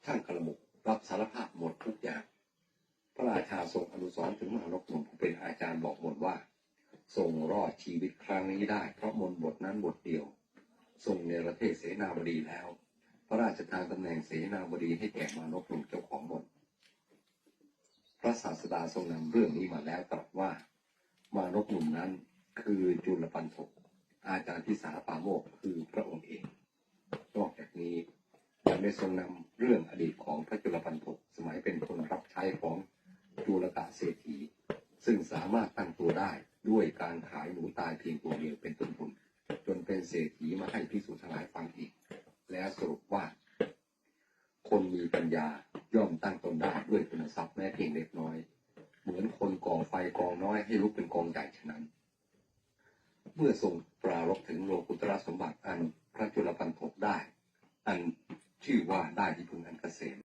ช่างกระหมุกรับสารภาพหมดทุกอย่างพระราชาทรงอนุสรณ์ถึงมหานพหนุ่มผู้เป็นอาจารย์บอกมนว่าทรงรอดชีวิตครั้งนี้ได้เพราะมนต์บทนั้นบทเดียวทรงเนรเทศเสนาบดีแล้วพระราชทานตำแหน่งเสนาบดีให้แก่มหานพหนุ่มเจ้าของมนต์พระศาสดาทรงนำเรื่องนี้มาแล้วตรัสว่ามหานพหนุ่มนั้นคือจุลปันถกอาจารย์ทิสาปาโมกข์คือพระองค์เองนอกจากนี้ยังได้ทรงนำเรื่องอดีตของพระจุลปันถกสมัยเป็นคนรับใช้ของจุลกะเศรษฐีซึ่งสามารถตั้งตัวได้ด้วยการขายหนูตายเพียงตัวเดียวเป็นต้นทุนจนเป็นเศรษฐีมาให้ภิกษุทั้งหลายฟังอีกและสรุปว่าคนมีปัญญาย่อมตั้งตนได้ด้วยคุณทรัพย์แม้เพียงเล็กน้อยเหมือนคนก่อไฟกองน้อยให้ลุกเป็นกองใหญ่ฉะนั้นเมื่อทรงปรารภถึงโลกุตตรสมบัติอันพระจุลปันถกได้อันชื่อว่าได้ที่พึงอันเกษ